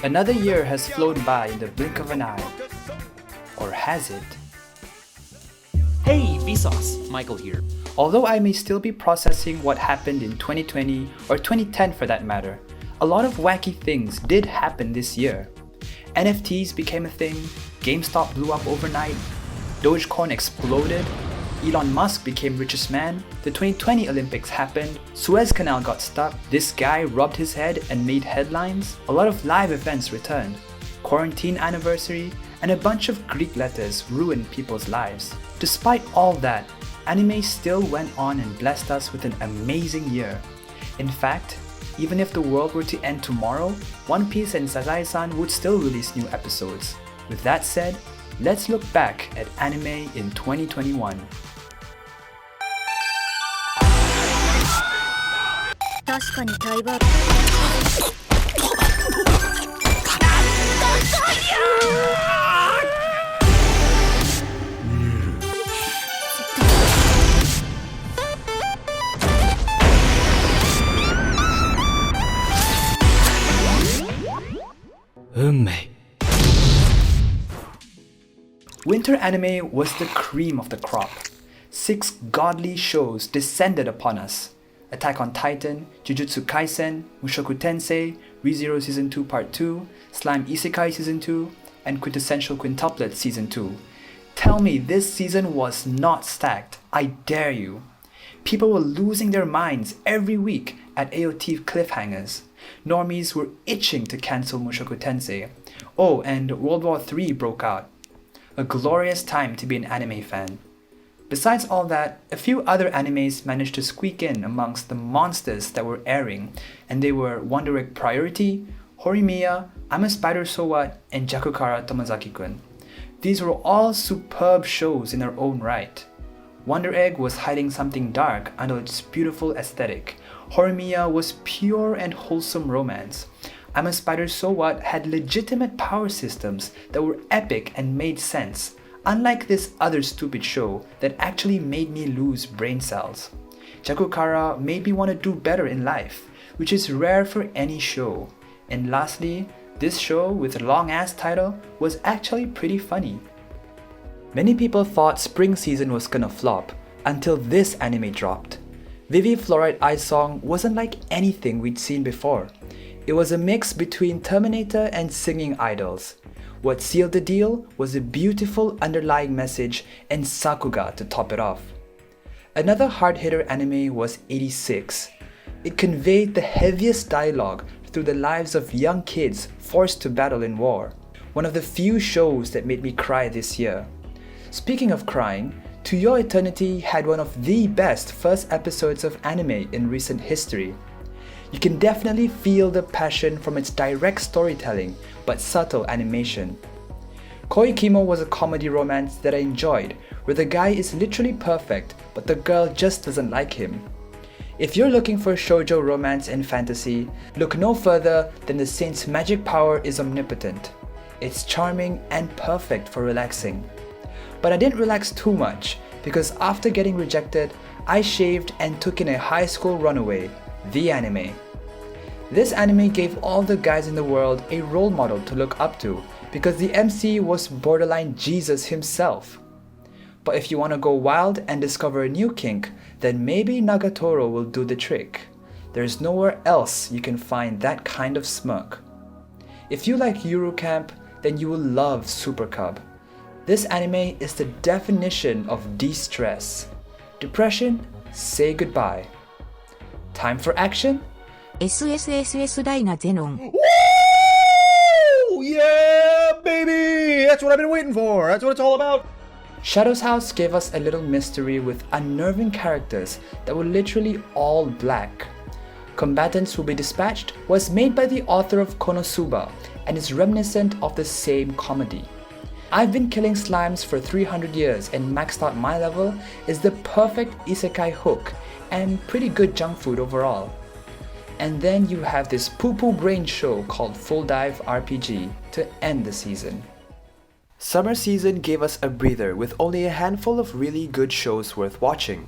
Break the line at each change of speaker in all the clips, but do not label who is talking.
Another year has flown by in the blink of an eye. Or has it?
Hey, Vsauce! Michael here.
Although I may still be processing what happened in 2020 or 2010 for that matter, a lot of wacky things did happen this year. NFTs became a thing, GameStop blew up overnight, Dogecoin exploded, Elon Musk became richest man, the 2020 Olympics happened, Suez Canal got stuck, this guy rubbed his head and made headlines, a lot of live events returned, quarantine anniversary, and a bunch of Greek letters ruined people's lives. Despite all that, anime still went on and blessed us with an amazing year. In fact, even if the world were to end tomorrow, One Piece and Sazae-san would still release new episodes. With that said, let's look back at anime in 2021.
確かに対話 Winter anime was the cream of the crop. 6 godly shows descended upon us. Attack on Titan, Jujutsu Kaisen, Mushoku Tensei, ReZero Season 2 Part 2, Slime Isekai Season 2, and Quintessential Quintuplet Season 2. Tell me this season was not stacked. I dare you. People were losing their minds every week at AOT cliffhangers. Normies were itching to cancel Mushoku Tensei. Oh, and World War III broke out. A glorious time to be an anime fan. Besides all that, a few other animes managed to squeak in amongst the monsters that were airing, and they were Wonder Egg Priority, Horimiya, I'm a Spider So What, and Jakukara Tomozaki-kun. These were all superb shows in their own right. Wonder Egg was hiding something dark under its beautiful aesthetic. Horimiya was pure and wholesome romance. I'm a Spider So What had legitimate power systems that were epic and made sense, unlike this other stupid show that actually made me lose brain cells. Jakukara made me want to do better in life, which is rare for any show. And lastly, this show with a long ass title was actually pretty funny. Many people thought spring season was gonna flop until this anime dropped. Vivi Fluorite Ice Song wasn't like anything we'd seen before. It was a mix between Terminator and singing idols. What sealed the deal was a beautiful underlying message and Sakuga to top it off. Another hard-hitter anime was 86. It conveyed the heaviest dialogue through the lives of young kids forced to battle in war. One of the few shows that made me cry this year. Speaking of crying, To Your Eternity had one of the best first episodes of anime in recent history. You can definitely feel the passion from its direct storytelling but subtle animation. Koikimo was a comedy romance that I enjoyed, where the guy is literally perfect but the girl just doesn't like him. If you're looking for shoujo romance and fantasy, look no further than The Saint's magic power is omnipotent. It's charming and perfect for relaxing. But I didn't relax too much, because after getting rejected, I shaved and took in a high school runaway, the anime. This anime gave all the guys in the world a role model to look up to, because the MC was borderline Jesus himself. But if you want to go wild and discover a new kink, then maybe Nagatoro will do the trick. There's nowhere else you can find that kind of smirk. If you like Yuru Camp, then you will love Super Cub. This anime is the definition of de-stress. Depression, say goodbye. Time for action? SSSS ダイナゼノン
Woo! Yeah, baby! That's what I've been waiting for. That's what it's all about.
Shadow's House gave us a little mystery with unnerving characters that were literally all black. Combatants Will Be Dispatched was made by the author of Konosuba and is reminiscent of the same comedy. I've been killing slimes for 300 years and maxed out my level is the perfect isekai hook and pretty good junk food overall. And then you have this poo-poo brain show called Full Dive RPG to end the season. Summer season gave us a breather with only a handful of really good shows worth watching.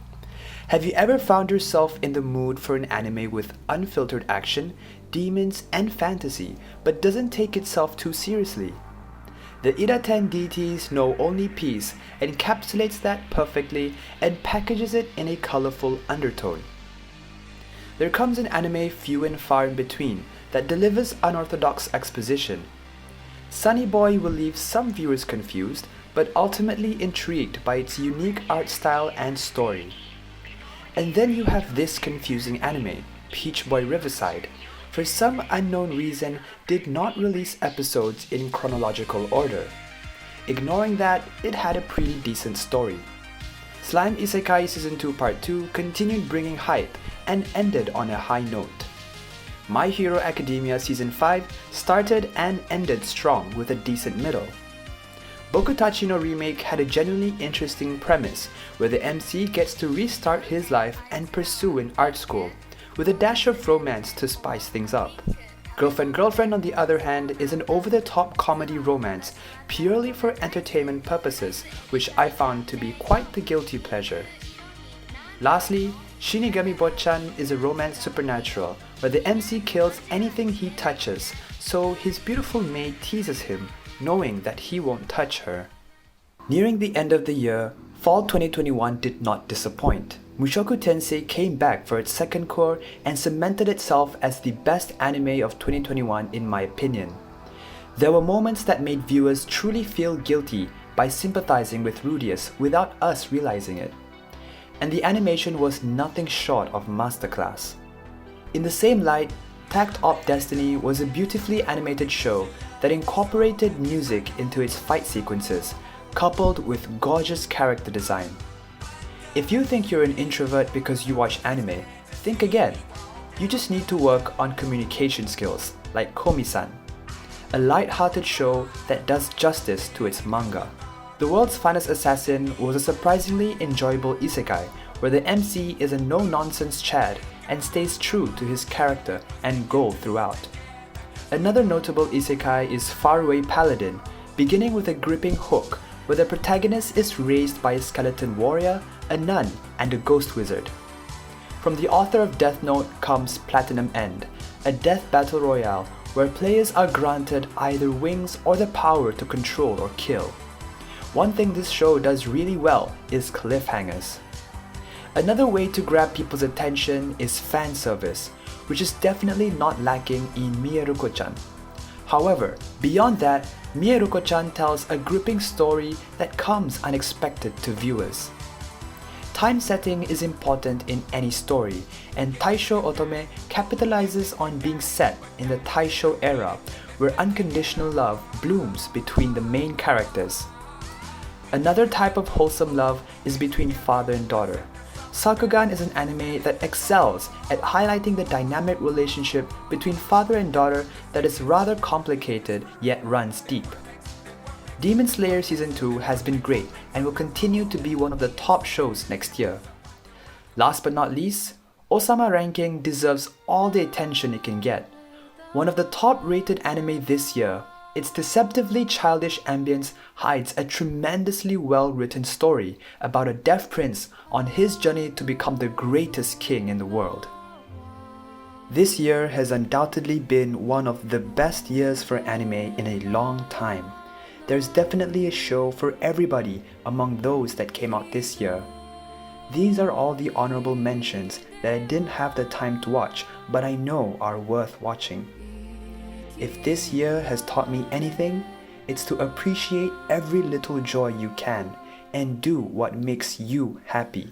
Have you ever found yourself in the mood for an anime with unfiltered action, demons, and fantasy, but doesn't take itself too seriously? The Iraten deities know only peace encapsulates that perfectly and packages it in a colorful undertone. There comes an anime few and far in between that delivers unorthodox exposition. Sunny Boy will leave some viewers confused, but ultimately intrigued by its unique art style and story. And then you have this confusing anime, Peach Boy Riverside, for some unknown reason did not release episodes in chronological order. Ignoring that, it had a pretty decent story. Slime Isekai Season 2 Part 2 continued bringing hype and ended on a high note. My Hero Academia Season 5 started and ended strong with a decent middle. Bokutachi no Remake had a genuinely interesting premise where the MC gets to restart his life and pursue an art school, with a dash of romance to spice things up. Girlfriend Girlfriend on the other hand is an over-the-top comedy romance purely for entertainment purposes, which I found to be quite the guilty pleasure. Lastly, Shinigami Botchan is a romance supernatural where the MC kills anything he touches, so his beautiful maid teases him, knowing that he won't touch her. Nearing the end of the year, fall 2021 did not disappoint. Mushoku Tensei came back for its second cour and cemented itself as the best anime of 2021 in my opinion. There were moments that made viewers truly feel guilty by sympathizing with Rudeus without us realizing it. And the animation was nothing short of masterclass. In the same light, Takt Op Destiny was a beautifully animated show that incorporated music into its fight sequences, coupled with gorgeous character design. If you think you're an introvert because you watch anime, think again. You just need to work on communication skills, like Komi-san, a light-hearted show that does justice to its manga. The World's Finest Assassin was a surprisingly enjoyable isekai, where the MC is a no-nonsense Chad and stays true to his character and goal throughout. Another notable isekai is Faraway Paladin, beginning with a gripping hook where the protagonist is raised by a skeleton warrior, a nun, and a ghost wizard. From the author of Death Note comes Platinum End, a death battle royale where players are granted either wings or the power to control or kill. One thing this show does really well is cliffhangers. Another way to grab people's attention is fan service, which is definitely not lacking in Mieruko-chan. However, beyond that, Mieruko-chan tells a gripping story that comes unexpected to viewers. Time setting is important in any story, and Taisho Otome capitalizes on being set in the Taisho era, where unconditional love blooms between the main characters. Another type of wholesome love is between father and daughter. Sakugan is an anime that excels at highlighting the dynamic relationship between father and daughter that is rather complicated yet runs deep. Demon Slayer Season 2 has been great and will continue to be one of the top shows next year. Last but not least, Osama Ranking deserves all the attention it can get. One of the top rated anime this year, its deceptively childish ambience hides a tremendously well written story about a deaf prince on his journey to become the greatest king in the world. This year has undoubtedly been one of the best years for anime in a long time. There's definitely a show for everybody among those that came out this year. These are all the honorable mentions that I didn't have the time to watch, but I know are worth watching. If this year has taught me anything, it's to appreciate every little joy you can and do what makes you happy.